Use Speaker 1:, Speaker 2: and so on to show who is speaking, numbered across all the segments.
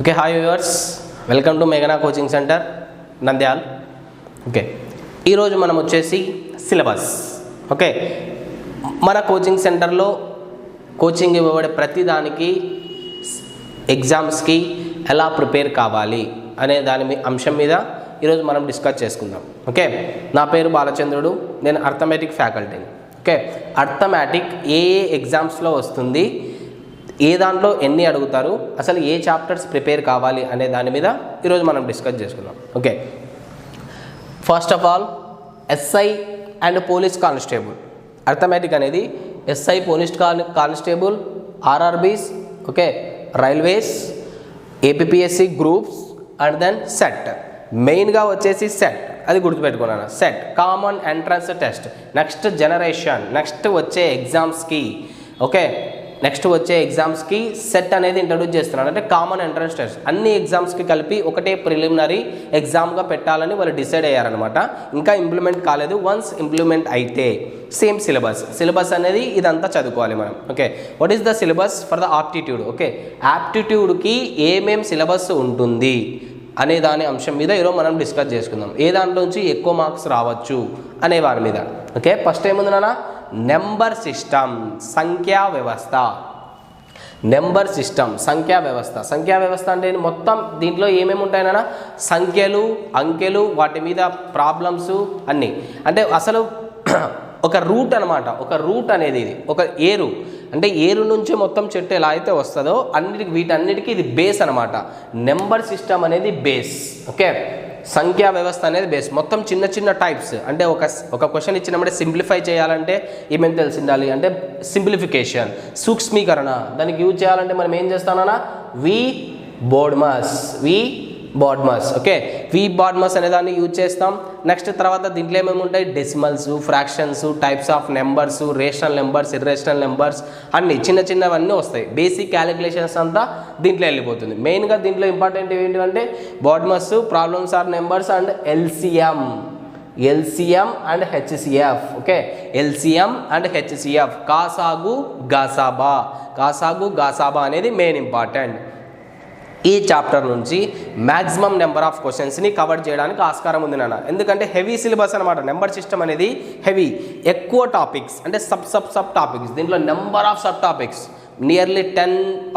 Speaker 1: Okay, hi viewers, welcome to మేఘనా coaching centre Nandyal. Okay, ఈరోజు మనం వచ్చేసి సిలబస్. ఓకే, మన కోచింగ్ సెంటర్లో కోచింగ్ ఇవ్వబడే ప్రతి దానికి ఎగ్జామ్స్కి ఎలా ప్రిపేర్ కావాలి అనే దాని అంశం మీద ఈరోజు మనం డిస్కస్ చేసుకుందాం. ఓకే, నా పేరు బాలచంద్రుడు, నేను అర్థమెటిక్ ఫ్యాకల్టీని. ఓకే, అర్థమెటిక్ ఏ ఎగ్జామ్స్లో వస్తుంది, ఏ దాంట్లో ఎన్ని అడుగుతారు, అసలు ఏ చాప్టర్స్ ప్రిపేర్ కావాలి అనే దాని మీద ఈరోజు మనం డిస్కస్ చేసుకుందాం. Okay, first of all SI and police constable. Arithmetic అనేది SI police constable, RRBs, okay, railways, APSC groups and then CET. మెయిన్గా వచ్చేసి సెట్, అది గుర్తుపెట్టుకున్నాను. CET common entrance test, next generation, next వచ్చే ఎగ్జామ్స్కి. ఓకే, నెక్స్ట్ వచ్చే ఎగ్జామ్స్కి సెట్ అనేది ఇంట్రడ్యూస్ చేస్తున్నాడు. అంటే కామన్ ఎంట్రన్స్ టెస్ట్ అన్ని ఎగ్జామ్స్కి కలిపి ఒకటే ప్రిలిమినరీ ఎగ్జామ్గా పెట్టాలని వాళ్ళు డిసైడ్ అయ్యారనమాట. ఇంకా ఇంప్లిమెంట్ కాలేదు. వన్స్ ఇంప్లిమెంట్ అయితే సేమ్ సిలబస్ అనేది ఇదంతా చదువుకోవాలి మనం. Okay, what is the syllabus for the aptitude? Okay, యాప్టిట్యూడ్కి ఏమేం సిలబస్ ఉంటుంది అనే దాని అంశం మీద ఈరోజు మనం డిస్కస్ చేసుకుందాం. ఏ దాంట్లో నుంచి ఎక్కువ మార్క్స్ రావచ్చు అనే వారి మీద. ఓకే, ఫస్ట్ ఏముంది నాన్న? నెంబర్ సిస్టమ్, సంఖ్యా వ్యవస్థ. నెంబర్ సిస్టమ్, సంఖ్యా వ్యవస్థ. సంఖ్యా వ్యవస్థ అంటే మొత్తం దీంట్లో ఏమేమి ఉంటాయన్నా? సంఖ్యలు, అంకెలు, వాటి మీద ప్రాబ్లమ్స్ అన్నీ. అంటే అసలు ఒక రూట్ అనమాట. ఒక రూట్ అనేది ఇది ఒక ఏరు. అంటే ఏరు నుంచి మొత్తం చెట్టు ఎలా అయితే వస్తుందో వీటన్నిటికీ ఇది బేస్ అనమాట. నెంబర్ సిస్టమ్ అనేది బేస్. ఓకే, సంఖ్యా వ్యవస్థ అనేది బేస్. మొత్తం చిన్న చిన్న టైప్స్. అంటే ఒక క్వశ్చన్ ఇచ్చినప్పుడే సింప్లిఫై చేయాలంటే ఏమేమి తెలిసిండాలి అంటే సింప్లిఫికేషన్, సూక్ష్మీకరణ. దానికి యూజ్ చేయాలంటే మనం ఏం చేస్తామన్నా? వి బోర్డ్మస్. ఓకే, వి బోర్డ్మస్ అనే దాన్ని యూజ్ చేస్తాం. నెక్స్ట్ తర్వాత దీంట్లో ఏమేమి ఉంటాయి? Decimals, fractions, types of numbers, rational numbers, irrational numbers, అన్నీ చిన్న చిన్నవన్నీ వస్తాయి. బేసిక్ క్యాలిక్యులేషన్స్ అంతా దీంట్లో వెళ్ళిపోతుంది. మెయిన్గా దీంట్లో ఇంపార్టెంట్ ఏంటంటే BODMAS, problems are numbers and LCM and HCF. Okay, LCM and HCF, కాసాగు గాసాబా అనేది మెయిన్ ఇంపార్టెంట్. ఈ చాప్టర్ నుంచి మ్యాక్సిమం నెంబర్ ఆఫ్ క్వశ్చన్స్ని కవర్ చేయడానికి ఆస్కారం ఉంది నాన్న. ఎందుకంటే హెవీ సిలబస్ అనమాట. నెంబర్ సిస్టమ్ అనేది హెవీ, ఎక్కువ టాపిక్స్, అంటే సబ్ టాపిక్స్. దీంట్లో number of sub topics nearly 10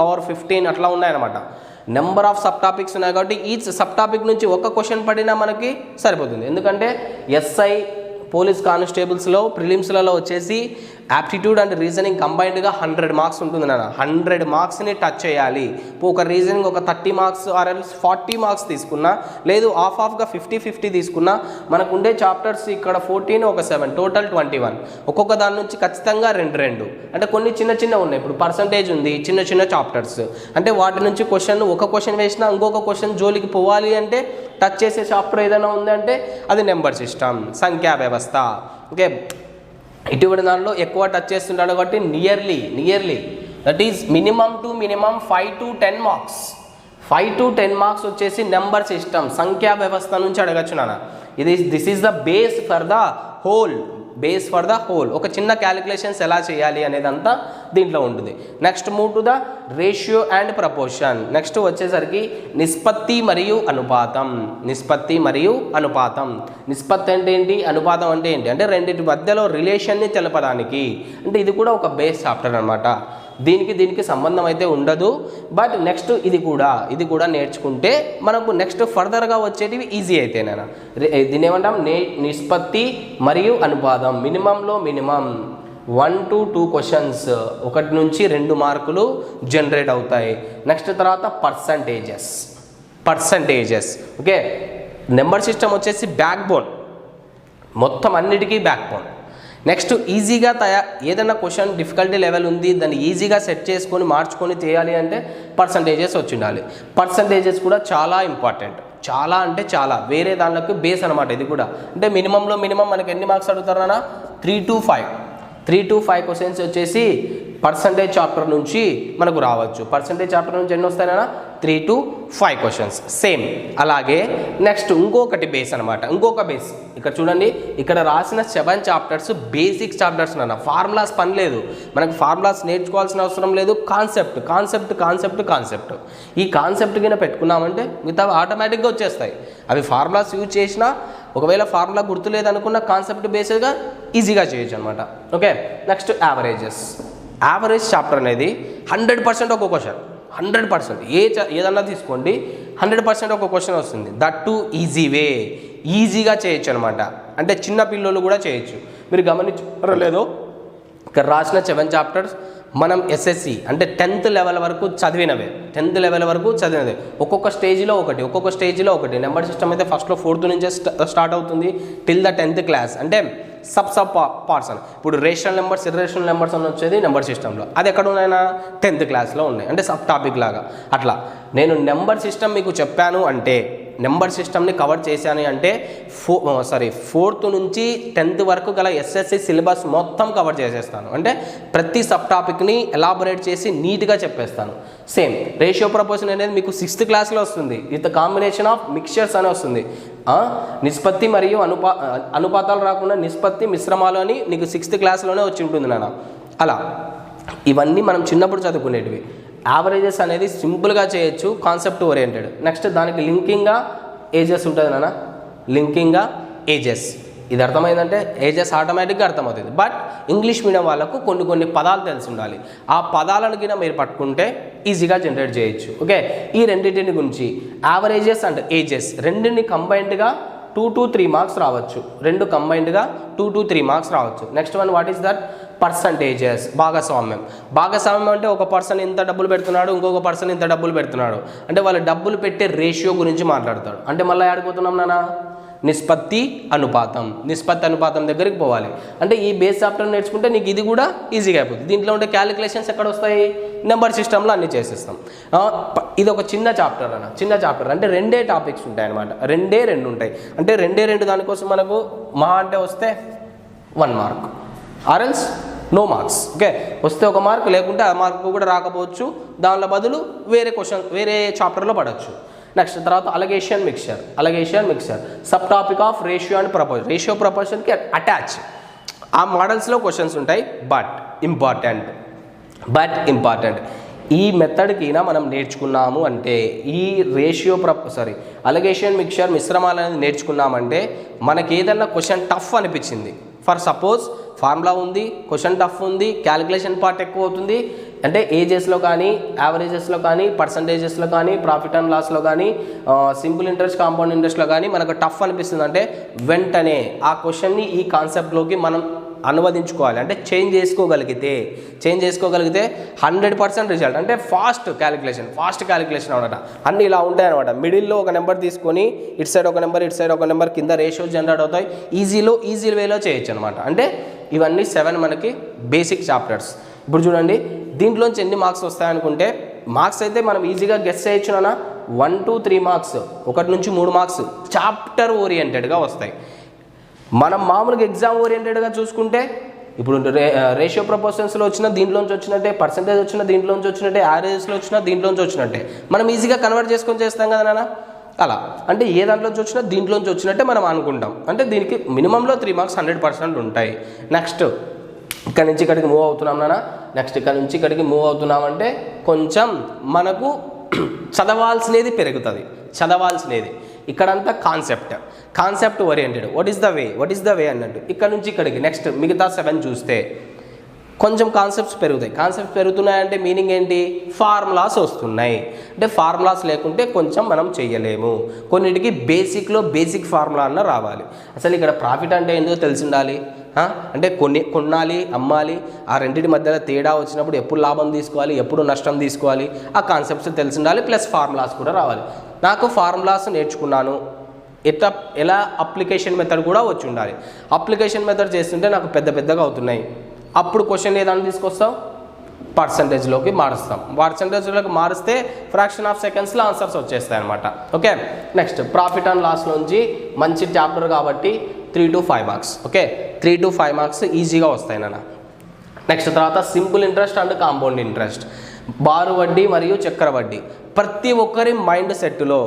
Speaker 1: or 15 అట్లా ఉన్నాయన్నమాట. నెంబర్ ఆఫ్ సబ్ టాపిక్స్ ఉన్నాయి కాబట్టి ఈచ్ సబ్ టాపిక్ నుంచి ఒక క్వశ్చన్ పడినా మనకి సరిపోతుంది. ఎందుకంటే ఎస్ఐ పోలీస్ కానిస్టేబుల్స్లో ప్రిలిమ్స్లలో వచ్చేసి యాప్టిట్యూడ్ అండ్ రీజనింగ్ కంబైన్డ్గా 100 మార్క్స్ ఉంటుంది నాన్న. 100 మార్క్స్ని టచ్ చేయాలి. ఒక రీజనింగ్ ఒక 30 మార్క్స్ ఆర్ ఎల్స్ 40 మార్క్స్ తీసుకున్నా, లేదు హాఫ్గా 50-50 తీసుకున్నా మనకు ఉండే చాప్టర్స్ ఇక్కడ 14, ఒక 7, టోటల్ 21. ఒక్కొక్క దాని నుంచి ఖచ్చితంగా 2 అంటే కొన్ని చిన్న ఉన్నాయి. ఇప్పుడు పర్సంటేజ్ ఉంది, చిన్న చాప్టర్స్. అంటే వాటి నుంచి ఒక క్వశ్చన్ వేసినా ఇంకొక క్వశ్చన్ జోలికి పోవాలి అంటే టచ్ చేసే చాప్టర్ ఏదైనా ఉందంటే అది నెంబర్ సిస్టమ్, సంఖ్యా వ్యవస్థ. ఓకే, ఇటువంటి దానిలో ఎక్కువ టచ్ చేస్తుంటాడు కాబట్టి nearly that is minimum 5 to 10 marks. 5 to 10 marks వచ్చేసి నెంబర్ సిస్టమ్, సంఖ్యా వ్యవస్థ నుంచి అడగచ్చు నాన్న. This is the base for the whole. ఒక చిన్న క్యాలిక్యులేషన్స్ ఎలా చేయాలి అనేదంతా దీంట్లో ఉంటుంది. Next move to the ratio and proportion. Next వచ్చేసరికి నిష్పత్తి మరియు అనుపాతం. నిష్పత్తి అంటే ఏంటి, అనుపాతం అంటే ఏంటి అంటే రెండింటి మధ్యలో రిలేషన్ని తెలపడానికి. అంటే ఇది కూడా ఒక బేస్ చాప్టర్ అనమాట. దీనికి సంబంధం అయితే ఉండదు. బట్ నెక్స్ట్ ఇది కూడా నేర్చుకుంటే మనకు నెక్స్ట్ ఫర్దర్గా వచ్చేటివి ఈజీ అయితేనేనా. దీన్ని ఏమంటాం? నిష్పత్తి మరియు అనుపాతం. మినిమంలో మినిమం 1 to 2 క్వశ్చన్స్, 1 నుంచి 2 మార్కులు జనరేట్ అవుతాయి. నెక్స్ట్ తర్వాత పర్సంటేజెస్. ఓకే, నెంబర్ సిస్టమ్ వచ్చేసి బ్యాక్ బోన్, మొత్తం అన్నిటికీ బ్యాక్ బోన్. నెక్స్ట్ ఈజీగా ఏదైనా క్వశ్చన్ డిఫికల్టీ లెవెల్ ఉంది, దాన్ని ఈజీగా సెట్ చేసుకొని మార్చుకొని చేయాలి అంటే పర్సంటేజెస్ వచ్చి ఉండాలి. పర్సంటేజెస్ కూడా చాలా ఇంపార్టెంట్. చాలా అంటే చాలా, వేరే దానిలోకి బేస్ అనమాట ఇది కూడా. అంటే మినిమంలో మినిమం మనకి ఎన్ని మార్క్స్ అడుగుతారన్నా? 3 to 5 క్వశ్చన్స్ వచ్చేసి పర్సంటేజ్ చాప్టర్ నుంచి మనకు రావచ్చు. పర్సంటేజ్ చాప్టర్ నుంచి ఎన్ని వస్తాయన్నా? 3 to 5 క్వశ్చన్స్ సేమ్. అలాగే నెక్స్ట్ ఇంకొకటి బేస్ అనమాట, ఇంకొక బేస్ ఇక్కడ చూడండి. ఇక్కడ రాసిన 7 చాప్టర్స్ బేసిక్ చాప్టర్స్ నాన్న, ఫార్ములాస్ పని లేదు, మనకు ఫార్ములాస్ నేర్చుకోవాల్సిన అవసరం లేదు. కాన్సెప్ట్ కాన్సెప్ట్ కాన్సెప్ట్ కాన్సెప్ట్ ఈ కాన్సెప్ట్ కింద పెట్టుకున్నామంటే మిగతా ఆటోమేటిక్గా వచ్చేస్తాయి. అవి ఫార్ములాస్ యూజ్ చేసినా ఒకవేళ ఫార్ములా గుర్తులేదనుకున్న కాన్సెప్ట్ బేస్డ్గా ఈజీగా చేయొచ్చు అనమాట. Okay, next averages. Average chapter అనేది 100% ఒక క్వశ్చన్, 100% ఏదన్నా తీసుకోండి 100% ఒక క్వశ్చన్ వస్తుంది. దట్ టు ఈజీ వే, ఈజీగా చేయొచ్చు అనమాట. అంటే చిన్న పిల్లలు కూడా చేయొచ్చు. మీరు గమనించారో లేదో ఇక్కడ రాసిన 7 చాప్టర్స్ మనం ఎస్ఎస్సి అంటే 10th లెవెల్ వరకు చదివినవే, 10th లెవెల్ వరకు చదివినవే. ఒక్కొక్క స్టేజ్లో ఒకటి. నెంబర్ సిస్టమ్ అయితే ఫస్ట్లో 4th నుంచే స్టార్ట్ అవుతుంది టిల్ ద 10th క్లాస్. అంటే సబ్ పార్ట్స్ అని. ఇప్పుడు రేషనల్ నెంబర్స్, ఇర్రేషనల్ నెంబర్స్ అని వచ్చేది నెంబర్ సిస్టంలో, అది ఎక్కడ ఉన్నాయన్నా 10th క్లాస్లో ఉన్నాయి. అంటే సబ్ టాపిక్ లాగా. అట్లా నేను నెంబర్ సిస్టమ్ మీకు చెప్పాను అంటే, నెంబర్ సిస్టమ్ని కవర్ చేశాను అంటే 4th నుంచి 10th వరకు గల ఎస్ఎస్సి సిలబస్ మొత్తం కవర్ చేసేస్తాను. అంటే ప్రతి సబ్ టాపిక్ని ఎలాబొరేట్ చేసి నీట్గా చెప్పేస్తాను. సేమ్ రేషియో ప్రపోర్షన్ అనేది మీకు 6th క్లాస్లో వస్తుంది విత్ కాంబినేషన్ ఆఫ్ మిక్చర్స్ అని వస్తుంది. నిష్పత్తి మరియు అనుపాతాలు రాకుండా నిష్పత్తి మిశ్రమాలు అని నీకు 6th క్లాస్లోనే వచ్చి ఉంటుంది నాన్న. అలా ఇవన్నీ మనం చిన్నప్పుడు చదువుకునేటివి. యావరేజెస్ అనేది సింపుల్గా చేయొచ్చు, కాన్సెప్ట్ ఓరియంటెడ్. నెక్స్ట్ దానికి లింకింగ్గా ఏజెస్ ఉంటుంది నాన్న, లింకింగ్గా ఏజెస్. ఇది అర్థమైందంటే ఏజెస్ ఆటోమేటిక్గా అర్థమవుతుంది. బట్ ఇంగ్లీష్ మీడియం వాళ్ళకు కొన్ని పదాలు తెలిసి ఉండాలి. ఆ పదాలను కింద మీరు పట్టుకుంటే ఈజీగా జనరేట్ చేయొచ్చు. ఓకే, ఈ రెండింటిని గురించి యావరేజెస్ అండ్ ఏజెస్ రెండింటిని కంబైన్డ్గా 2 to 3 మార్క్స్ రావచ్చు. 2 కంబైన్డ్గా 2 to 3 మార్క్స్ రావచ్చు. Next one what is that? Percentages, భాగస్వామ్యం. భాగస్వామ్యం అంటే ఒక పర్సన్ ఇంత డబ్బులు పెడుతున్నాడు, ఇంకొక పర్సన్ ఇంత డబ్బులు పెడుతున్నాడు అంటే వాళ్ళు డబ్బులు పెట్టే రేషియో గురించి మాట్లాడతాడు. అంటే మళ్ళీ ఆడిపోతున్నాం నాన్న, నిష్పత్తి అనుపాతం దగ్గరికి పోవాలి. అంటే ఈ బేస్ చాప్టర్ నేర్చుకుంటే నీకు ఇది కూడా ఈజీగా అయిపోతుంది. దీంట్లో ఉండే క్యాలిక్యులేషన్స్ ఎక్కడ వస్తాయి? నెంబర్ సిస్టంలో అన్నీ చేసేస్తాం. ఇది ఒక చిన్న చాప్టర్ అన్న, చిన్న చాప్టర్ అంటే 2 టాపిక్స్ ఉంటాయి అనమాట. 2 ఉంటాయి అంటే 2 దానికోసం మనకు మా అంటే వస్తే 1 మార్క్, ఆర్ఎల్స్ నో మార్క్స్. ఓకే, వస్తే 1 మార్క్, లేకుంటే ఆ మార్క్ కూడా రాకపోవచ్చు. దానిలో బదులు వేరే చాప్టర్లో పడవచ్చు. నెక్స్ట్ తర్వాత alligation mixture sub topic of ratio and proportion. Ratio ప్రపోర్షన్కి అటాచ్ ఆ మోడల్స్లో క్వశ్చన్స్ ఉంటాయి. బట్ ఇంపార్టెంట్ ఈ మెథడ్కి మనం నేర్చుకున్నాము అంటే, ఈ అలగేషన్ మిక్చర్ మిశ్రమాలు అనేది నేర్చుకున్నామంటే మనకి ఏదన్నా క్వశ్చన్ టఫ్ అనిపించింది, ఫర్ సపోజ్ ఫార్ములా ఉంది, క్వశ్చన్ టఫ్ ఉంది, క్యాలిక్యులేషన్ పార్ట్ ఎక్కువ అవుతుంది అంటే ఏజెస్లో కానీ, యావరేజెస్లో కానీ, పర్సంటేజెస్లో కానీ, ప్రాఫిట్ అండ్ లాస్లో కానీ, సింపుల్ ఇంట్రెస్ట్, కాంపౌండ్ ఇంట్రెస్ట్లో కానీ మనకు టఫ్ అనిపిస్తుంది అంటే వెంటనే ఆ క్వశ్చన్ని ఈ కాన్సెప్ట్లోకి మనం అనువదించుకోవాలి. అంటే చేంజ్ చేసుకోగలిగితే 100% రిజల్ట్. అంటే ఫాస్ట్ క్యాలిక్యులేషన్ అనమాట. అన్నీ ఇలా ఉంటాయి అనమాట. మిడిల్లో ఒక నెంబర్ తీసుకొని ఇటు సైడ్ ఒక నెంబర్ కింద రేషియోస్ జనరేట్ అవుతాయి. ఈజీ వేలో చేయొచ్చు అనమాట. అంటే ఇవన్నీ 7 మనకి బేసిక్ చాప్టర్స్. ఇప్పుడు చూడండి దీంట్లోంచి ఎన్ని మార్క్స్ వస్తాయనుకుంటే, మార్క్స్ అయితే మనం ఈజీగా గెస్ చేయొచ్చు నాన్న. 1 to 3 మార్క్స్, 1 నుంచి 3 మార్క్స్ చాప్టర్ ఓరియంటెడ్గా వస్తాయి. మనం మామూలుగా ఎగ్జామ్ ఓరియంటెడ్గా చూసుకుంటే ఇప్పుడు రేషియో ప్రపోర్షన్స్లో వచ్చిన దీంట్లోంచి వచ్చినట్టే, పర్సంటేజ్ వచ్చిన దీంట్లోంచి వచ్చినట్టే, యావరేజెస్లో వచ్చిన దీంట్లోంచి వచ్చినట్టే మనం ఈజీగా కన్వర్ట్ చేసుకొని చేస్తాం కదా నాన్న. అలా అంటే ఏ దాంట్లోంచి వచ్చినా దీంట్లోంచి వచ్చినట్టే మనం అనుకుంటాం. అంటే దీనికి మినిమంలో 3 మార్క్స్ 100% ఉంటాయి. నెక్స్ట్ ఇక్కడ నుంచి ఇక్కడికి మూవ్ అవుతున్నాం నాన్న. నెక్స్ట్ ఇక్కడ నుంచి ఇక్కడికి మూవ్ అవుతున్నామంటే కొంచెం మనకు చదవాల్సినది పెరుగుతుంది. ఇక్కడంతా concept oriented. What is the way అన్నట్టు. ఇక్కడ నుంచి ఇక్కడికి నెక్స్ట్ మిగతా 7 చూస్తే కొంచెం కాన్సెప్ట్స్ పెరుగుతున్నాయంటే మీనింగ్ ఏంటి? ఫార్ములాస్ వస్తున్నాయి. అంటే ఫార్ములాస్ లేకుంటే కొంచెం మనం చెయ్యలేము. కొన్నిటికి బేసిక్ ఫార్ములా అన్న రావాలి. అసలు ఇక్కడ ప్రాఫిట్ అంటే ఏంటో తెలిసి ఉండాలి. అంటే కొనాలి, అమ్మాలి, ఆ రెండింటి మధ్యలో తేడా వచ్చినప్పుడు ఎప్పుడు లాభం తీసుకోవాలి, ఎప్పుడు నష్టం తీసుకోవాలి, ఆ కాన్సెప్ట్స్ తెలిసి ఉండాలి. ప్లస్ ఫార్ములాస్ కూడా రావాలి. నాకు ఫార్ములాస్ నేర్చుకున్నాను, ఎలా అప్లికేషన్ మెథడ్ కూడా వచ్చి ఉండాలి. అప్లికేషన్ మెథడ్ చేస్తుంటే నాకు పెద్దగా అవుతున్నాయి. అప్పుడు క్వశ్చన్ ఏదైనా తీసుకొస్తాం, పర్సంటేజ్లోకి మారిస్తే ఫ్రాక్షన్ ఆఫ్ సెకండ్స్లో ఆన్సర్స్ వచ్చేస్తాయి అనమాట. ఓకే, నెక్స్ట్ ప్రాఫిట్ అండ్ లాస్లోంచి మంచి చాప్టర్ కాబట్టి 3 to 5 marks. Okay, 3 to 5 marks ఈజీగా వస్తాయి నాన్న. నెక్స్ట్ తర్వాత simple interest and compound interest. బారు వడ్డీ మరియు చక్రవడ్డీ. ప్రతి ఒక్కరి మైండ్ సెట్లో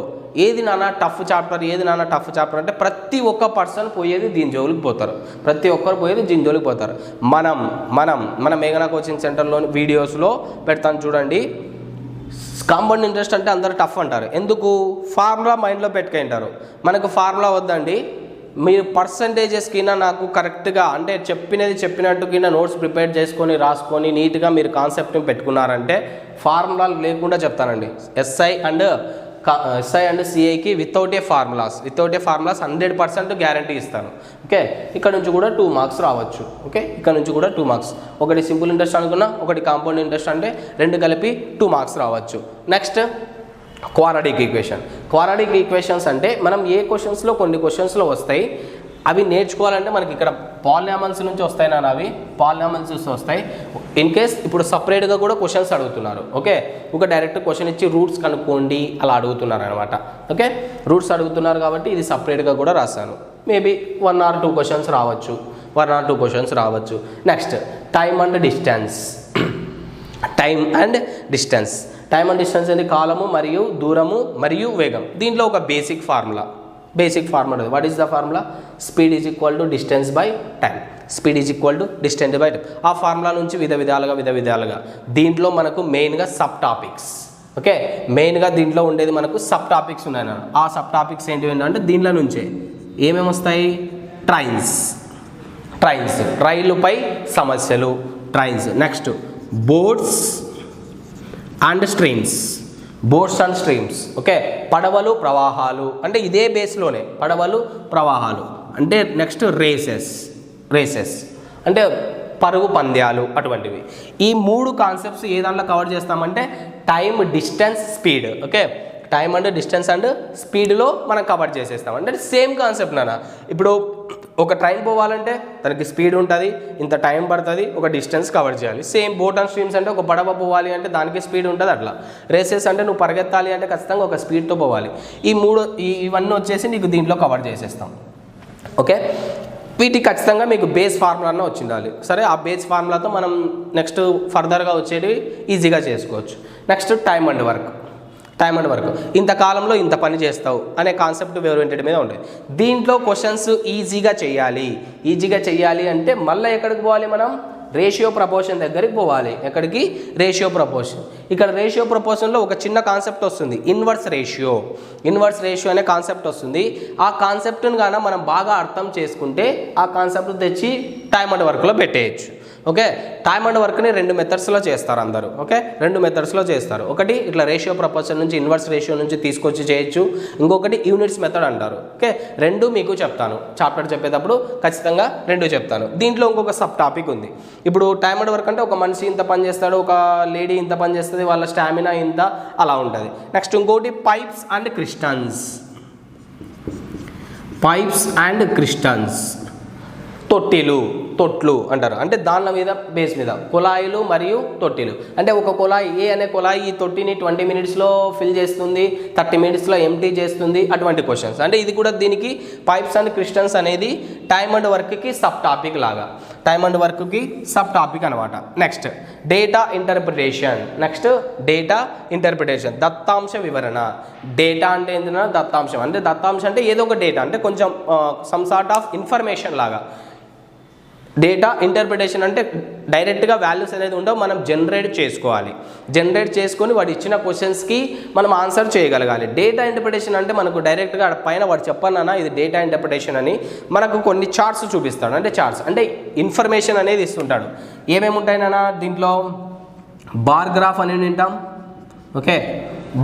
Speaker 1: ఏది నాన్న టఫ్ చాప్టర్, ఏది నాన్న టఫ్ చాప్టర్ అంటే ప్రతి ఒక్క పర్సన్ పోయేది దీని జోలికి పోతారు. ప్రతి ఒక్కరు పోయేది దీని జోలికి పోతారు. మన మేఘనా కోచింగ్ సెంటర్లోని వీడియోస్లో పెడతాను చూడండి. కాంపౌండ్ ఇంట్రెస్ట్ అంటే అందరూ టఫ్ అంటారు. ఎందుకు? ఫార్ములా మైండ్లో పెట్టుకుంటారు. మనకు ఫార్ములా వద్దండి. మీరు పర్సంటేజెస్ కింద నాకు కరెక్ట్గా అంటే చెప్పినట్టు కింద నోట్స్ ప్రిపేర్ చేసుకొని రాసుకొని నీట్గా మీరు కాన్సెప్ట్ని పెట్టుకున్నారంటే ఫార్ములాలు లేకుండా చెప్తానండి. ఎస్ఐ అండ్ సిఐకి వితౌట్ ఏ ఫార్ములాస్ 100% గ్యారంటీ ఇస్తాను. ఓకే, ఇక్కడ నుంచి కూడా 2 మార్క్స్ రావచ్చు. ఓకే, ఇక్కడ నుంచి కూడా 2 మార్క్స్. ఒకటి సింపుల్ ఇంట్రెస్ట్ అనుకున్నా, ఒకటి కాంపౌండ్ ఇంట్రెస్ట్ అంటే 2 కలిపి 2 మార్క్స్ రావచ్చు. నెక్స్ట్ క్వాడ్రాటిక్ ఈక్వేషన్స్ అంటే మనం ఏ క్వశ్చన్స్లో కొన్ని క్వశ్చన్స్లో వస్తాయి, అవి నేర్చుకోవాలంటే మనకి ఇక్కడ పాలినామియల్స్ నుంచి వస్తాయి నాన్న. అవి పాలినామియల్స్ వస్తాయి. ఇన్ కేస్ ఇప్పుడు సపరేట్గా కూడా క్వశ్చన్స్ అడుగుతున్నారు. ఓకే, ఒక డైరెక్ట్ క్వశ్చన్ ఇచ్చి రూట్స్ కనుక్కోండి అలా అడుగుతున్నారు అనమాట. ఓకే, రూట్స్ అడుగుతున్నారు కాబట్టి ఇది సపరేట్గా కూడా రాశాను. మేబీ 1 or 2 క్వశ్చన్స్ రావచ్చు. నెక్స్ట్ టైమ్ అండ్ డిస్టెన్స్ అనేది కాలము మరియు దూరము మరియు వేగం. దీంట్లో ఒక basic formula what is the formula? Speed is equal to distance by time. ఆ ఫార్ములా నుంచి విధ విధాలుగా దీంట్లో మనకు మెయిన్గా సబ్ టాపిక్స్. ఓకే, మెయిన్గా దీంట్లో ఉండేది మనకు సబ్ టాపిక్స్ ఉన్నాయి. ఆ సబ్ టాపిక్స్ ఏంటంటే దీంట్లో నుంచే ఏమేమి వస్తాయి? ట్రైన్స్, రైలుపై సమస్యలు, trains. Next boats and streams. Okay, పడవలు ప్రవాహాలు అంటే ఇదే బేస్లోనే పడవలు ప్రవాహాలు అంటే. నెక్స్ట్ రేసెస్ అంటే పరుగు పంద్యాలు అటువంటివి. ఈ 3 కాన్సెప్ట్స్ ఏ దాంట్లో కవర్ చేస్తామంటే time, distance, speed. Okay, time and distance and స్పీడ్లో మనం కవర్ చేసేస్తాం. అంటే సేమ్ కాన్సెప్ట్ నాన్న. ఇప్పుడు ఒక ట్రైన్ పోవాలంటే దానికి స్పీడ్ ఉంటుంది, ఇంత టైం పడుతుంది, ఒక డిస్టెన్స్ కవర్ చేయాలి. సేమ్ బోట్ అండ్ స్ట్రీమ్స్ అంటే ఒక పడవ పోవాలి అంటే దానికి స్పీడ్ ఉంటుంది. అట్లా రేసెస్ అంటే నువ్వు పరిగెత్తాలి అంటే ఖచ్చితంగా ఒక స్పీడ్తో పోవాలి. ఇవన్నీ వచ్చేసి నీకు దీంట్లో కవర్ చేసేస్తాం. ఓకే, వీటికి ఖచ్చితంగా మీకు బేస్ ఫార్ములా వచ్చి ఉండాలి. సరే, ఆ బేస్ ఫార్ములాతో మనం నెక్స్ట్ ఫర్దర్గా వచ్చేది ఈజీగా చేసుకోవచ్చు. Next time and work. ఇంతకాలంలో ఇంత పని చేస్తావు అనే కాన్సెప్ట్ ఓరియంటెడ్ మీద ఉంటుంది. దీంట్లో క్వశ్చన్స్ ఈజీగా చేయాలి అంటే మళ్ళీ ఎక్కడికి పోవాలి? మనం రేషియో ప్రపోర్షన్ దగ్గరికి పోవాలి. ఎక్కడికి? Ratio proportion. ఇక్కడ రేషియో ప్రపోర్షన్లో ఒక చిన్న కాన్సెప్ట్ వస్తుంది, ఇన్వర్స్ రేషియో అనే కాన్సెప్ట్ వస్తుంది. ఆ కాన్సెప్ట్ని కానీ మనం బాగా అర్థం చేసుకుంటే ఆ కాన్సెప్ట్ తెచ్చి టైమ్ అండ్ వర్క్లో పెట్టేయచ్చు. ఓకే, టైమ్ అండ్ వర్క్ని 2 మెథడ్స్లో చేస్తారు అందరూ. ఓకే, 2 మెథడ్స్లో చేస్తారు. ఒకటి ఇట్లా రేషియో ప్రపోర్షన్ నుంచి ఇన్వర్స్ రేషియో నుంచి తీసుకొచ్చి చేయొచ్చు. ఇంకొకటి యూనిట్స్ మెథడ్ అంటారు. ఓకే, 2 మీకు చెప్తాను. చాప్టర్ చెప్పేటప్పుడు ఖచ్చితంగా 2 చెప్తాను. దీంట్లో ఇంకొక సబ్ టాపిక్ ఉంది. ఇప్పుడు టైమ్ అండ్ వర్క్ అంటే ఒక మనిషి ఇంత పని చేస్తాడు, ఒక లేడీ ఇంత పని చేస్తుంది, వాళ్ళ స్టామినా ఇంత అలా ఉంటుంది. నెక్స్ట్ ఇంకోటి పైప్స్ అండ్ క్రిస్టన్స్. తొట్లు అంటారు. అంటే దాని మీద బేస్ మీద కుళాయిలు మరియు తొట్టిలు. అంటే ఒక కుళాయి ఏ అనే కుళాయి ఈ తొట్టిని 20 మినిట్స్లో ఫిల్ చేస్తుంది, 30 మినిట్స్లో ఎంటీ చేస్తుంది. అటువంటి క్వశ్చన్స్. అంటే ఇది కూడా దీనికి పైప్స్ అండ్ క్రిస్టన్స్ అనేది టైమ్ అండ్ వర్క్కి సబ్ టాపిక్ అనమాట. Next data interpretation. దత్తాంశ వివరణ. డేటా అంటే ఏంటంటే దత్తాంశం అంటే ఏదో ఒక డేటా అంటే కొంచెం సమ్ సార్ట్ ఆఫ్ ఇన్ఫర్మేషన్ లాగా. డేటా ఇంటర్ప్రిటేషన్ అంటే డైరెక్ట్గా వాల్యూస్ అనేది ఉండవు, మనం జనరేట్ చేసుకొని వాడు ఇచ్చిన క్వశ్చన్స్కి మనం ఆన్సర్ చేయగలగాలి. డేటా ఇంటర్ప్రిటేషన్ అంటే మనకు డైరెక్ట్గా పైన వాడు చెప్పన్నా ఇది డేటా ఇంటర్ప్రిటేషన్ అని మనకు కొన్ని చార్ట్స్ చూపిస్తాడు. అంటే చార్ట్స్ అంటే ఇన్ఫర్మేషన్ అనేది ఇస్తుంటాడు. ఏమేమి ఉంటాయినా దీంట్లో? బార్ గ్రాఫ్ అనేది వింటాం. Okay,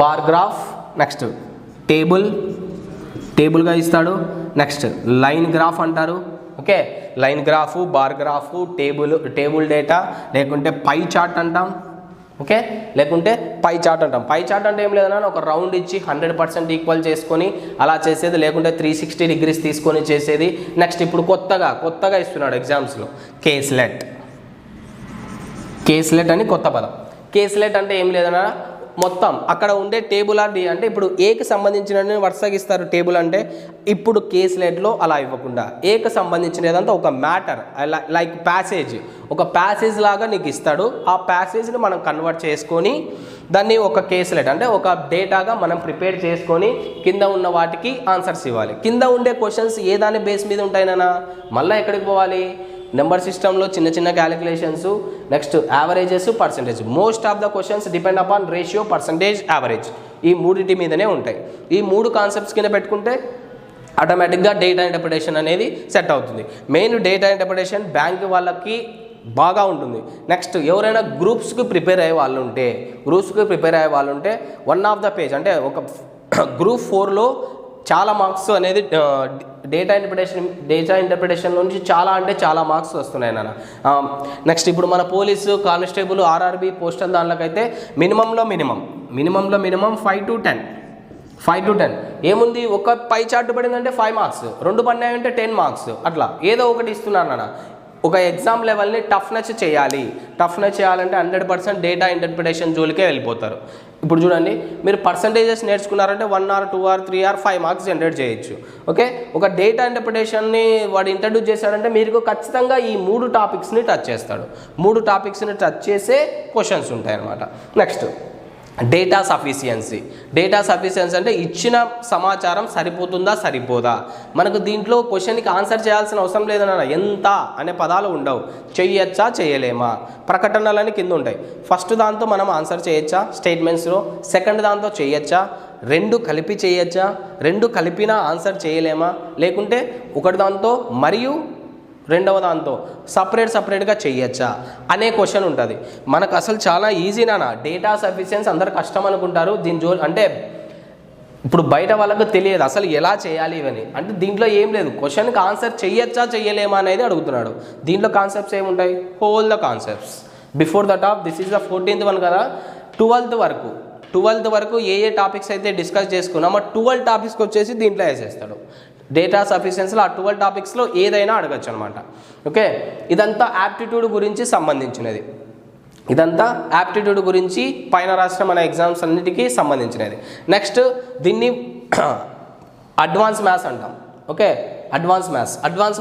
Speaker 1: bar graph. నెక్స్ట్ టేబుల్గా ఇస్తాడు. నెక్స్ట్ లైన్ గ్రాఫ్ అంటారు. Okay, line graph, bar graph, table data, లేకుంటే పై చార్ట్ అంటాం. ఓకే, లేకుంటే పై చార్ట్ అంటాం. పై చార్ట్ అంటే ఏం లేదన్నా ఒక రౌండ్ ఇచ్చి 100% ఈక్వల్ చేసుకొని అలా చేసేది, లేకుంటే 360 degrees తీసుకొని చేసేది. నెక్స్ట్ ఇప్పుడు కొత్తగా ఇస్తున్నాడు ఎగ్జామ్స్లో కేస్లెట్ అని కొత్త పదం. కేస్లెట్ అంటే ఏం లేదన్నా మొత్తం అక్కడ ఉండే టేబుల్ ఆర్ డి అంటే ఇప్పుడు ఏకి సంబంధించిన వరుసగా ఇస్తారు టేబుల్ అంటే, ఇప్పుడు కేస్లెట్లో అలా ఇవ్వకుండా ఏకి సంబంధించిన ఏదంతా ఒక మ్యాటర్ లైక్ ప్యాసేజ్, ఒక ప్యాసేజ్ లాగా నీకు ఇస్తాడు. ఆ ప్యాసేజ్ని మనం కన్వర్ట్ చేసుకొని దాన్ని ఒక కేస్లెట్ అంటే ఒక డేటాగా మనం ప్రిపేర్ చేసుకొని కింద ఉన్న వాటికి ఆన్సర్స్ ఇవ్వాలి. కింద ఉండే క్వశ్చన్స్ ఏ దాని బేస్ మీద ఉంటాయినా మళ్ళీ ఎక్కడికి పోవాలి, నెంబర్ సిస్టంలో చిన్న చిన్న calculations, next averages, percentage. Most of the questions depend upon ratio, percentage, average. ఈ మూడింటి మీదనే ఉంటాయి. ఈ 3 కాన్సెప్ట్స్ కింద పెట్టుకుంటే ఆటోమేటిక్గా డేటా ఇంటర్ప్రిటేషన్ అనేది సెట్ అవుతుంది. మెయిన్ డేటా ఇంటర్ప్రిటేషన్ బ్యాంక్ వాళ్ళకి బాగా ఉంటుంది. నెక్స్ట్ ఎవరైనా గ్రూప్స్కి ప్రిపేర్ అయ్యే వాళ్ళు ఉంటే 1 ఆఫ్ ద పేజ్ అంటే ఒక గ్రూప్ 4లో చాలా మార్క్స్ అనేది డేటా ఇంటర్ప్రిటేషన్ నుంచి చాలా మార్క్స్ వస్తున్నాయి నాన్న. నెక్స్ట్ ఇప్పుడు మన పోలీసు, కానిస్టేబుల్, ఆర్ఆర్బీ, పోస్టల్ దాంట్లోకైతే మినిమంలో మినిమం 5 to 10 ఏముంది, ఒక పై చార్ట్ పడిందంటే 5 మార్క్స్, 2 పడినాయంటే 10 మార్క్స్, అట్లా ఏదో ఒకటి ఇస్తున్నారు నాన్న. ఒక ఎగ్జామ్ లెవెల్ని టఫ్నెస్ చేయాలంటే 100% డేటా ఇంటర్ప్రిటేషన్ జోలికే వెళ్ళిపోతారు. ఇప్పుడు చూడండి, మీరు పర్సంటేజెస్ నేర్చుకున్నారంటే 1 or 2 or 3 or 5 marks generate చేయొచ్చు. ఓకే, ఒక డేటా ఇంటర్ప్రిటేషన్ని వాడు ఇంట్రడ్యూస్ చేశాడంటే మీరు ఖచ్చితంగా ఈ 3 టాపిక్స్ని టచ్ చేస్తాడు. 3 టాపిక్స్ని టచ్ చేసే క్వశ్చన్స్ ఉంటాయి అన్నమాట. నెక్స్ట్ డేటా సఫిషియన్సీ అంటే ఇచ్చిన సమాచారం సరిపోదా. మనకు దీంట్లో క్వశ్చన్కి ఆన్సర్ చేయాల్సిన అవసరం లేదన్న, ఎంత అనే పదాలు ఉండవు. చెయ్యొచ్చా చేయలేమా ప్రకటనలని కింద ఉంటాయి. ఫస్ట్ దాంతో మనం ఆన్సర్ చేయొచ్చా స్టేట్మెంట్స్లో, సెకండ్ దాంతో చేయొచ్చా, 2 కలిపి చేయొచ్చా, 2 కలిపినా ఆన్సర్ చేయలేమా, లేకుంటే ఒకటి దాంతో మరియు రెండవ దాంతో సపరేట్గా చేయొచ్చా అనే క్వశ్చన్ ఉంటుంది. మనకు అసలు చాలా ఈజీ నాన్న. డేటా సఫిషియన్సీ అందరు కష్టం అనుకుంటారు. అంటే ఇప్పుడు బయట వాళ్ళకు తెలియదు అసలు ఎలా చేయాలి ఇవని. అంటే దీంట్లో ఏం లేదు, క్వశ్చన్కి ఆన్సర్ చేయొచ్చా చేయలేమా అనేది అడుగుతున్నాడు. దీంట్లో కాన్సెప్ట్స్ ఏముంటాయి, whole the concepts before that of this is the 14th one కదా, 12th వరకు ఏ టాపిక్స్ అయితే డిస్కస్ చేసుకున్నామో 12 టాపిక్స్కి వచ్చేసి దీంట్లో వేసేస్తాడు. డేటా సఫిషియన్సీలో ఆ 12 టాపిక్స్లో ఏదైనా అడగచ్చు అనమాట. ఓకే, ఇదంతా యాప్టిట్యూడ్ గురించి సంబంధించినది. పైన రాసిన మన ఎగ్జామ్స్ అన్నిటికీ సంబంధించినది. నెక్స్ట్ దీన్ని అడ్వాన్స్ మ్యాథ్స్ అంటాం. ఓకే, అడ్వాన్స్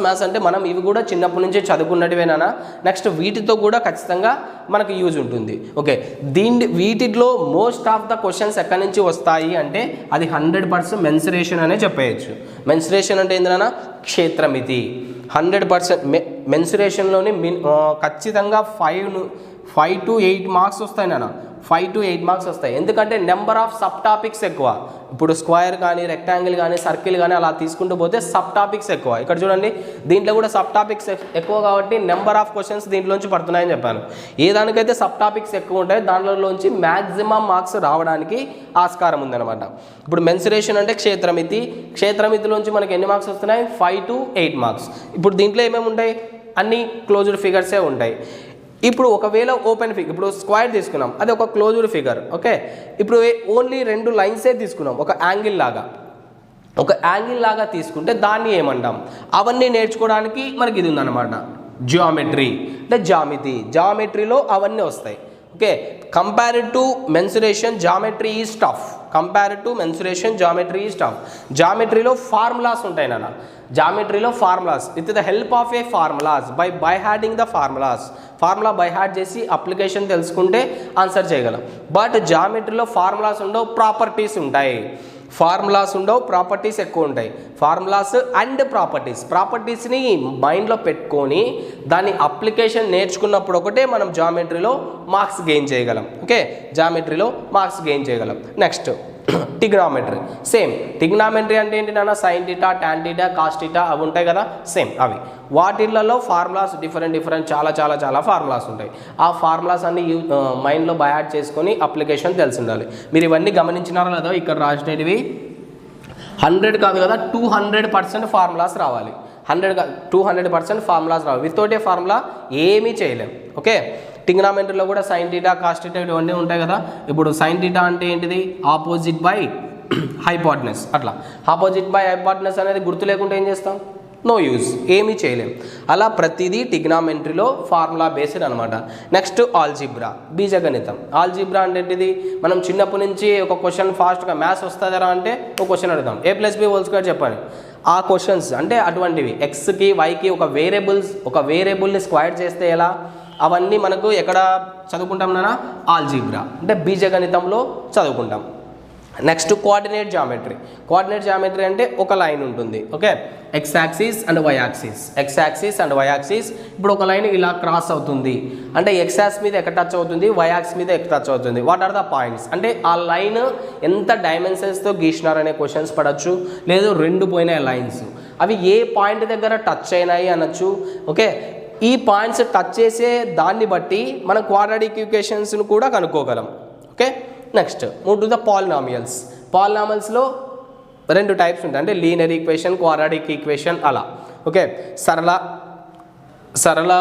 Speaker 1: మ్యాథ్స్ అంటే మనం ఇవి కూడా చిన్నప్పటి నుంచే చదువుకున్నట్టువేనా. నెక్స్ట్ వీటితో కూడా ఖచ్చితంగా మనకు యూజ్ ఉంటుంది. ఓకే, వీటిలో మోస్ట్ ఆఫ్ ద క్వశ్చన్స్ ఎక్కడి నుంచి వస్తాయి అంటే అది 100% మెన్సురేషన్ అనే చెప్పేయచ్చు. మెన్సురేషన్ అంటే ఏంటన్నా, క్షేత్రమితి. 100% మెన్సురేషన్లోని ఖచ్చితంగా 5 to 8 మార్క్స్ వస్తాయి నాన్న. 5 to 8 మార్క్స్ వస్తాయి. ఎందుకంటే నెంబర్ ఆఫ్ సబ్ టాపిక్స్ ఎక్కువ. ఇప్పుడు స్క్వేర్ కానీ, రెక్టాంగిల్ కానీ, సర్కిల్ కానీ అలా తీసుకుంటూ పోతే సబ్ టాపిక్స్ ఎక్కువ. ఇక్కడ చూడండి, దీంట్లో కూడా సబ్ టాపిక్స్ ఎక్కువ కాబట్టి నెంబర్ ఆఫ్ క్వశ్చన్స్ దీంట్లోంచి పడుతున్నాయని చెప్పాను. ఏ దానికైతే సబ్ టాపిక్స్ ఎక్కువ ఉంటాయి దాంట్లోంచి మ్యాక్సిమం మార్క్స్ రావడానికి ఆస్కారం ఉందన్నమాట. ఇప్పుడు మెన్సురేషన్ అంటే క్షేత్రమితిలోంచి మనకి ఎన్ని మార్క్స్ వస్తున్నాయి, 5 to 8 మార్క్స్. ఇప్పుడు దీంట్లో ఏమేమి ఉంటాయి, అన్ని క్లోజ్డ్ ఫిగర్సే ఉంటాయి. ఇప్పుడు ఒకవేళ ఓపెన్ ఫిగర్, ఇప్పుడు స్క్వేర్ తీసుకున్నాం, అది ఒక క్లోజ్డ్ ఫిగర్. ఓకే, ఇప్పుడు ఓన్లీ 2 లైన్సే తీసుకున్నాం, ఒక యాంగిల్ లాగా తీసుకుంటే దాన్ని ఏమంటాం. అవన్నీ నేర్చుకోవడానికి మనకి ఇది ఉందన్నమాట, జియోమెట్రీ అంటే జామెట్రీలో అవన్నీ వస్తాయి. Okay, compared to mensuration geometry is tough. జామెట్రీలో ఫార్ములాస్ ఉంటాయి నాన్న. జామెట్రీలో formulas with the help of a formulas by adding the formula by add చేసి అప్లికేషన్ తెలుసుకుంటే ఆన్సర్ చేయగలం. బట్ జామెట్రీలో ఫార్ములాస్ ఉండవు, ప్రాపర్టీస్ ఎక్కువ ఉంటాయి. ఫార్ములాస్ అండ్ ప్రాపర్టీస్ని మైండ్లో పెట్టుకొని దాని అప్లికేషన్ నేర్చుకున్నప్పుడు ఒకటే మనం జామెట్రీలో మార్క్స్ గెయిన్ చేయగలం. Okay, next trigonometry. Same trigonometry అంటే ఏంటి నాన్న, sine theta, tan theta, cos theta అవి ఉంటాయి కదా, సేమ్ అవి. వాటిల్లో ఫార్ములాస్ డిఫరెంట్ చాలా ఫార్ములాస్ ఉంటాయి. ఆ ఫార్ములాస్ అన్ని మైండ్లో బై హార్ట్ చేసుకొని అప్లికేషన్ తెలిసి ఉండాలి. మీరు ఇవన్నీ గమనించినారో లేదో, ఇక్కడ రాసినవి 100 కాదు కదా, 200% ఫార్ములాస్ రావాలి. 200% ఫార్ములాస్ రావాలి. వితౌట్ ఏ ఫార్ములా ఏమీ చేయలేం. ఓకే, టిగ్నామెట్రీలో కూడా సైన్ థీటా, కాస్ థీటా ఇవన్నీ ఉంటాయి కదా. ఇప్పుడు సైన్ థీటా అంటే ఏంటిది, ఆపోజిట్ బై హైపోటెనస్. అట్లా ఆపోజిట్ బై హైపోటెనస్ అనేది గుర్తు లేకుంటే ఏం చేస్తాం, నో యూజ్, ఏమీ చేయలేం. అలా ప్రతిదీ ట్రిగ్నామెట్రీలో ఫార్ములా బేస్డ్ అనమాట. నెక్స్ట్ ఆల్జీబ్రా, బీజగణితం. ఆల్జీబ్రా అంటే ఏంటిది? మనం చిన్నప్పటి నుంచి ఒక క్వశ్చన్ ఫాస్ట్గా మ్యాథ్స్ వస్తుందరా అంటే ఒక క్వశ్చన్ అడుగుతాం, a+b² చెప్పండి. ఆ క్వశ్చన్స్ అంటే అటువంటివి ఎక్స్కి వైకి ఒక వేరియబుల్ని స్క్వైర్ చేస్తే ఎలా, అవన్నీ మనకు ఎక్కడ చదువుకుంటాం నాన్న? ఆల్జీబ్రా అంటే బీజగణితంలో చదువుకుంటాం. Next coordinate geometry. Coordinate geometry అంటే ఒక లైన్ ఉంటుంది, okay, x axis and y axis. ఇప్పుడు ఒక లైన్ ఇలా క్రాస్ అవుతుంది అంటే ఎక్స్ యాక్సిస్ మీద ఎక్కడ టచ్ అవుతుంది, వై యాక్సిస్ మీద ఎక్కడ టచ్ అవుతుంది, వాట్ ఆర్ ద పాయింట్స్ అంటే ఆ లైన్ ఎంత డైమెన్షన్స్తో గీసినారనే క్వశ్చన్స్ పడవచ్చు. లేదు రెండు పోయినాయి లైన్స్, అవి ఏ పాయింట్ దగ్గర టచ్ అయినాయి అనొచ్చు. ఓకే, ఈ పాయింట్స్ టచ్ చేసే దాన్ని బట్టి మనం క్వాడ్రాటిక్ ఈక్వేషన్స్ను కూడా కనుక్కోగలం. Okay, next move to the పాలినామియల్స్లో రెండు టైప్స్ ఉంటాయి, అంటే లీనియర్ ఈక్వేషన్, క్వాడ్రాటిక్ ఈక్వేషన్ అలా. ఓకే, సరళ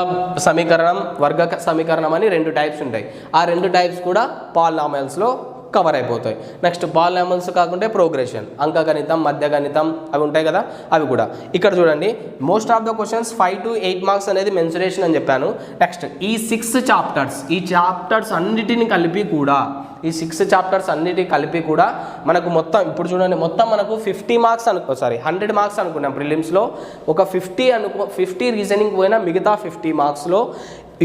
Speaker 1: సమీకరణం, వర్గ సమీకరణం అని రెండు టైప్స్ ఉంటాయి. ఆ రెండు టైప్స్ కూడా పాలినామియల్స్లో కవర్ అయిపోతాయి. నెక్స్ట్ పాలినామియల్స్ కాకుంటే ప్రోగ్రెషన్, అంకగణితం, మధ్యగణితం అవి ఉంటాయి కదా, అవి కూడా. ఇక్కడ చూడండి, most of the questions 5 to 8 marks అనేది మెన్సురేషన్ అని చెప్పాను. నెక్స్ట్ ఈ 6 చాప్టర్స్ అన్నిటిని కలిపి కూడా మనకు మొత్తం ఇప్పుడు చూడండి, మొత్తం మనకు 50 మార్క్స్ 100 మార్క్స్ అనుకున్నాం ప్రిలిమ్స్లో. ఒక 50 రీజనింగ్ పోయినా మిగతా 50 మార్క్స్లో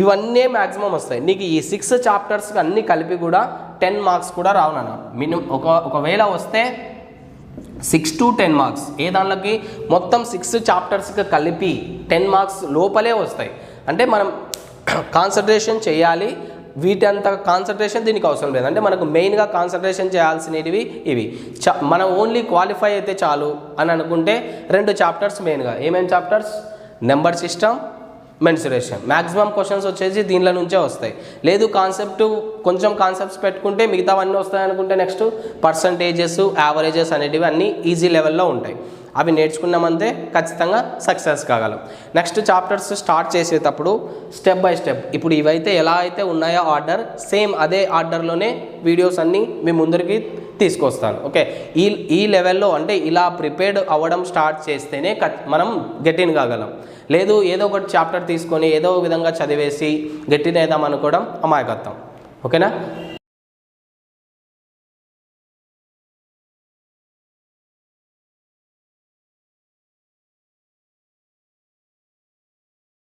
Speaker 1: ఇవన్నీ మ్యాక్సిమం వస్తాయి. నీకు ఈ 6 చాప్టర్స్కి అన్నీ కలిపి కూడా 10 మార్క్స్ కూడా రావునన్నా మినిమం. ఒకవేళ వస్తే 6 to 10 మార్క్స్ ఏ దానిలోకి మొత్తం 6 చాప్టర్స్కి కలిపి 10 మార్క్స్ లోపలే వస్తాయి. అంటే మనం కాన్సన్ట్రేషన్ చేయాలి. వీటంత కాన్సన్ట్రేషన్ దీనికి అవసరం లేదు. అంటే మనకు మెయిన్గా కాన్సన్ట్రేషన్ చేయాల్సినవి ఇవి. మనం ఓన్లీ క్వాలిఫై అయితే చాలు అని అనుకుంటే 2 చాప్టర్స్ మెయిన్గా. ఏమేమి chapters? Number system, mensuration. Maximum questions వచ్చేసి దీనిలో నుంచే వస్తాయి. లేదు కొంచెం కాన్సెప్ట్స్ పెట్టుకుంటే మిగతావన్నీ వస్తాయి అనుకుంటే నెక్స్ట్ పర్సంటేజెస్, యావరేజెస్ అనేటివి అన్నీ ఈజీ లెవెల్లో ఉంటాయి. అవి నేర్చుకున్నామంటే ఖచ్చితంగా సక్సెస్ కాగలం. నెక్స్ట్ చాప్టర్స్ స్టార్ట్ చేసేటప్పుడు స్టెప్ బై స్టెప్ ఇప్పుడు ఇవైతే ఎలా అయితే ఉన్నాయో ఆర్డర్, సేమ్ అదే ఆర్డర్లోనే వీడియోస్ అన్నీ మీ ముందరికి తీసుకొస్తాను. ఓకే, ఈ లెవెల్లో అంటే ఇలా ప్రిపేర్డ్ అవ్వడం స్టార్ట్ చేస్తేనే మనం గెట్టిన్ కాగలం. లేదు ఏదో ఒకటి చాప్టర్ తీసుకొని ఏదో విధంగా చదివేసి గెట్టిన్ అవుదాం అనుకోవడం అమాయకత్వం. ఓకేనా?